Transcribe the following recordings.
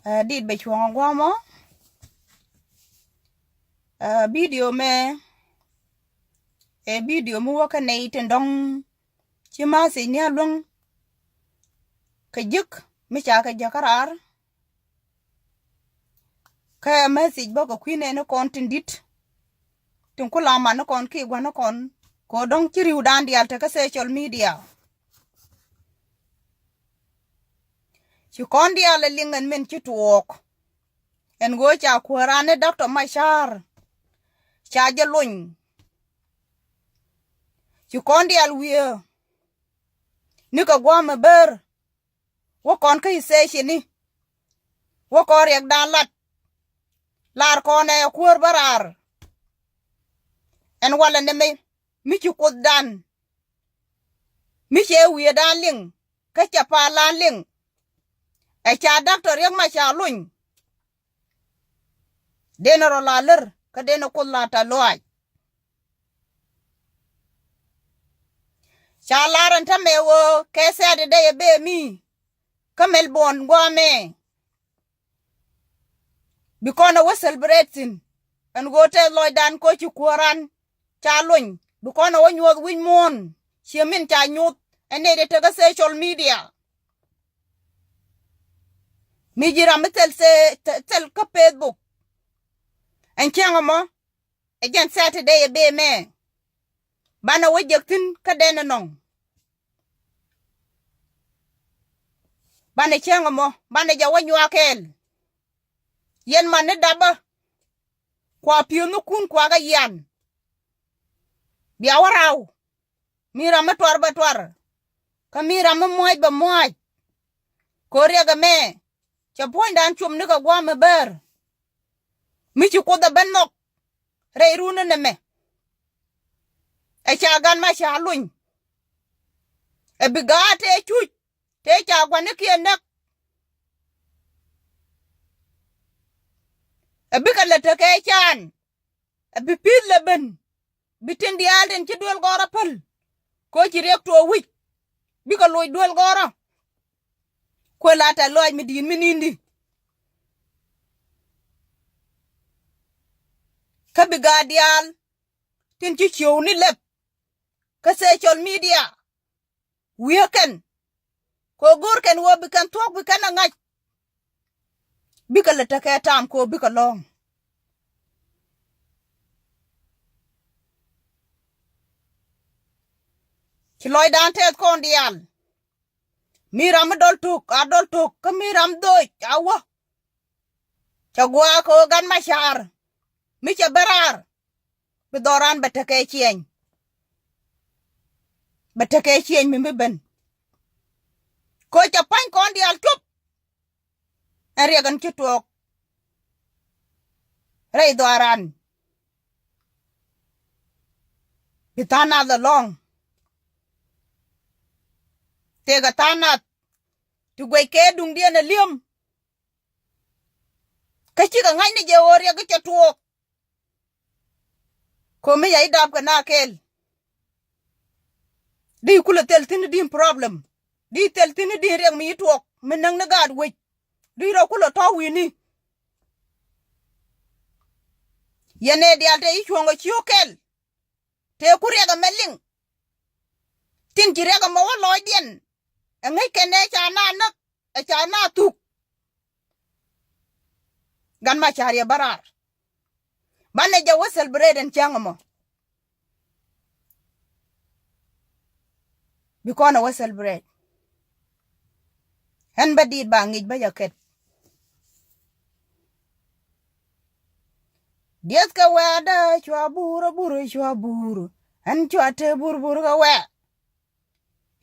Dit be chuang wa mo video me video mu wa ka nei ten dong chi ma si nya lung ka juk mi cha ka jakarar ka message bo ko kwine no kon tindit tin kula ma no kon ki gwa no kon ko dong chiri udan dial ta ka social media chi kon dial lingen men chi tuok en go cha kurane Dr.MacharY cha jalun chi kon dial wie ni ka gwa ma ber wo kon ka ise shini wo ko rek dalat lar ko ne kur barar en wala ne me mi ci ko dan mi che wie dan ling ka cha pa lan ling e cha doctor yak ma cha luñ denaro la ler ka deno ko la ta loaj cha laran ta me wo ke se de be mi ka Melbourne go me bikono we celebrating and go te loy dan ko ci kuran cha luñ bikono wo nyod win mon chemin cha nyut ene de te social media mi jira metel se tel ka Facebook en kiangamo again Saturday be me bana wajektin ka dena non bana kiangamo bana jawa nywakel yen man daba kwa pionu kun kwa ga yan biya waraw mira matwar batwar ka mira moy ba moy ko rega me cha pondan chum ni ka gwa me ber mi ci ko da benok re runa ne me e cha gan ma cha luñ e bigate chu te cha gwa ne kien nak e bikala te ke chan e bi pil le ben bitin di alden ci dol gora pal ko ci rek to wi bi ko loy dol gora ko lata loy mi din mi nindi ka bi gadial tin ci ciw ni lep ka social media weekend ko gor ken wo bi kan tok bi kan ngaj bi ka lata ka tam ko bi ka long ci loy dan tet kon dial miram dol tuk adol tuk ka miram doy awa ca gwa ko gan machar mi ca berar bi doran betake cien mi ben ko ca pan kon dial tup ariagan ci tok rei doran bitana the long tega tanat tu gwe ke dung dia na liam ka chi ga ngai ne je oria ga tuok ko me yai dab ka na kel di kula tel tin di problem di tel tin di rek mi tuok me nang na gad we di ro kula to wi ni yene di alte i chongo chiokel te kuria ga meling tin jire ga mo lo dien ngai kene chana nak chana tuk gan ma chari barar bane ja wesel breden changamo bikona wesel bred hen badid ba ngij ba yaket dies ka wada chwa buru an chwa te buru ga we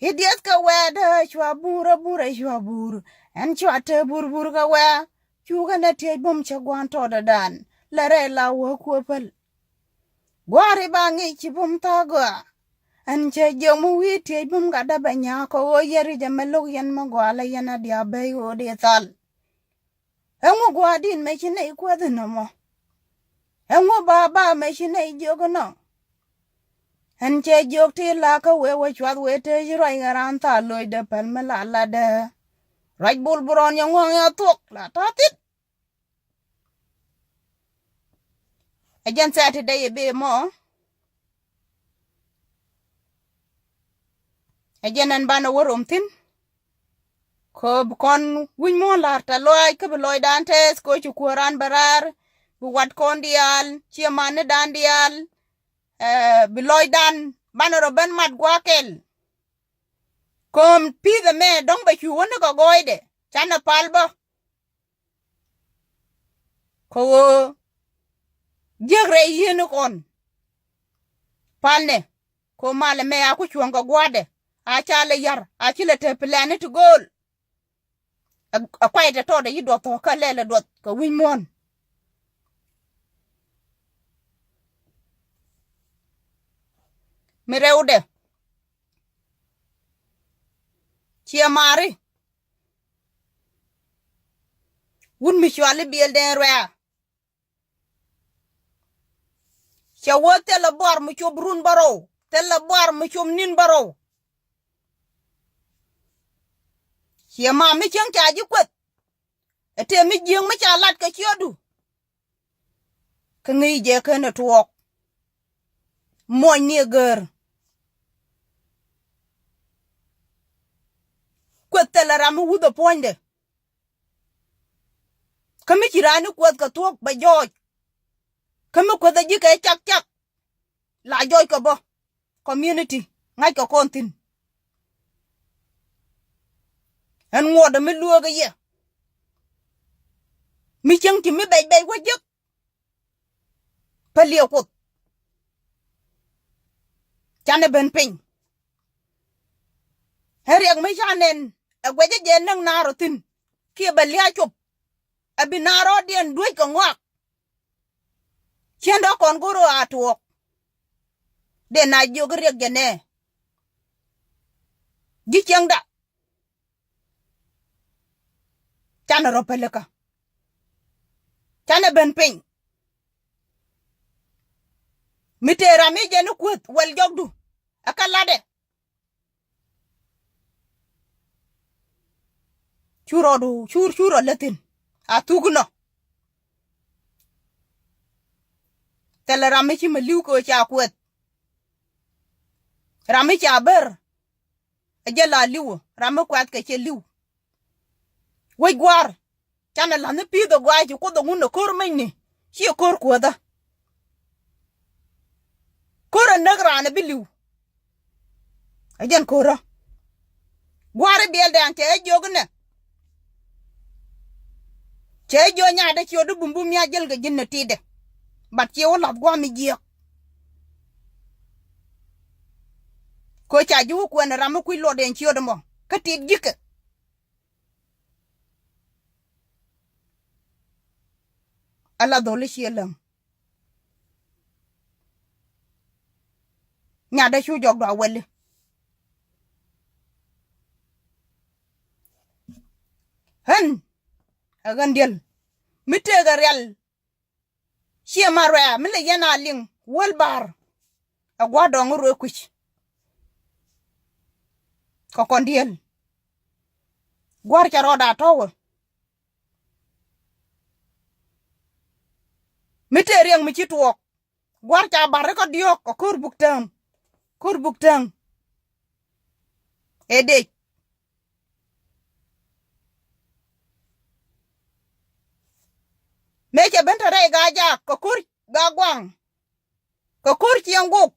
hidias ka wada chwa buru en chwa te buru ka wa chuga na te bom cha gwan to da dan lare la wo ko pel gwari bangi chi bom ta gwa en che jomu wi te bom ga da banya ko o yeri jamelo yen ma gwala yana dia be o de tal en wo gwadin me chi nei kwa de no mo en wo baba me chi nei jogo no en che jok ti la ka we chwa we te roi ngaran ta loy de pel me la de raj bul buron yang wang ya tuok la tatit ajan Saturday be mo ajanan bana worom tin ko kon win mo lar ta loy ke loy dantes ko chu kuran barar bu wat kon dial chi man dan dial bi loy dan bana ro ben mat gwakel kom pi the me dong ba chu won ko goide chana palbo ko jegre yin kon palne ko male me aku chuon ko gwade a chale yar a chile te planet goal a kwaite to de yido to ka lele dot ko win mon mi rewde chia mari wun mi chwali biel den rea cha wote la bor mu chobrun baro te la bor mu chom nin baro chia ma mi chang cha ji kwet ete mi jing mi cha lat ka chiodu ka ngi je ka na tuok moy ni ger kwet te la ram wu do ponde kami chirani kwet ka tuok ba joj kami kwet ji ka chak chak la joj ka bo community ngai ka kontin en ngoda mi luoga ye mi chang ti mi bay wajek palio ko chane ben pin heriak mi chanen a gweje je nang naro tin ki balia chop abinaro dien duy ko ngwak chendo kon guru atuok de na jogriek jene gi chengda chana ropeleka chana ben pin mitera mi jenu kwet wel jogdu akalade churo latin atugno tele rami chi maliu ko cha kwet rami cha ber ajala liu rami kwat ke che liu we gwar chana la ne pi do gwa ji ko do nguno kor menni chi kor ko da kor nagra na biliu ajan kora gwar biel dan ke jogne che jo nya da chodu bumbum ya jel ga jinna tide bat che wala gwa mi ji ko cha ju ko na ram ku lo den chodu mo ka tit jike ala dole shelam nya da chu jog do wele hen agandel mitega real she mara mile yana ling walbar agwa do ngoro kuch ko kondiel gwar cha roda towo miteriang mi chituok gwar cha bar ko diok ko kur buktang ede meche bentare gaja ko kur gagwang ko kur chianguk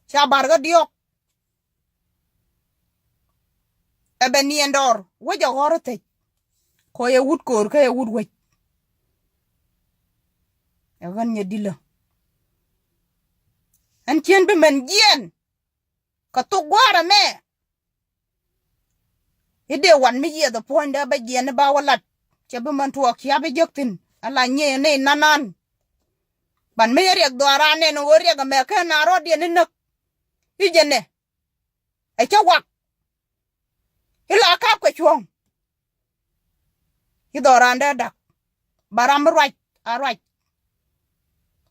cha bar ko diok ebeni endor wojo horote ko ye wut kor ka ye wut wech egan nyedila an chien be men gien ka to gwara me ide wan mi ye the point da ba gien ba walat che be man tuok ya be joktin ala nye ne nanan ban me riek dwara ne no riek me ka na ro de ne nak ijene e cha wak ila ka ko chuong idorande dak baram right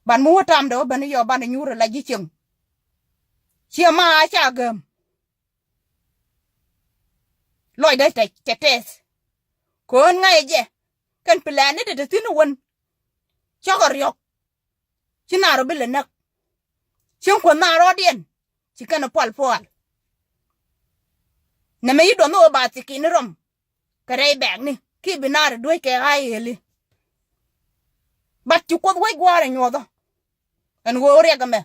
ban mu tam do ban yo ban nyure la ji ching chia ma cha gam loy de te tes kon ngai je kan plan de tin won chogor yok chinaro bile nak chin ko na ro dien chikana pol na me yido no ba tikin rom kare bag ni ki binar duy ke ai eli bat chu ko wai gware nyodo en wo re ga me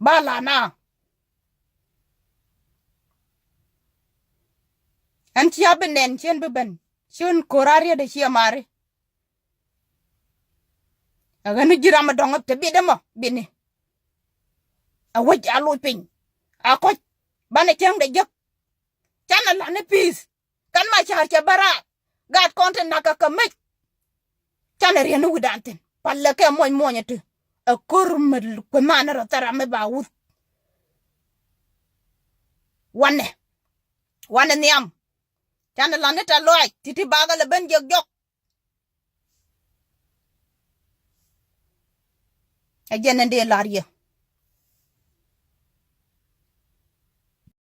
bala na an chia benen chen beben chun koraria de chia mare aga nu jira ma dongap te bi demo bini a waj alu pin a ko bane chang de jok chana la ne peace kan ma char cha bara gat content naka kamit chana rienu widanten palle ke moy moñete a kurmel ko manara tara me ba wut wane niam chana la ne ta loy titi baga le ben jok a jenen de larie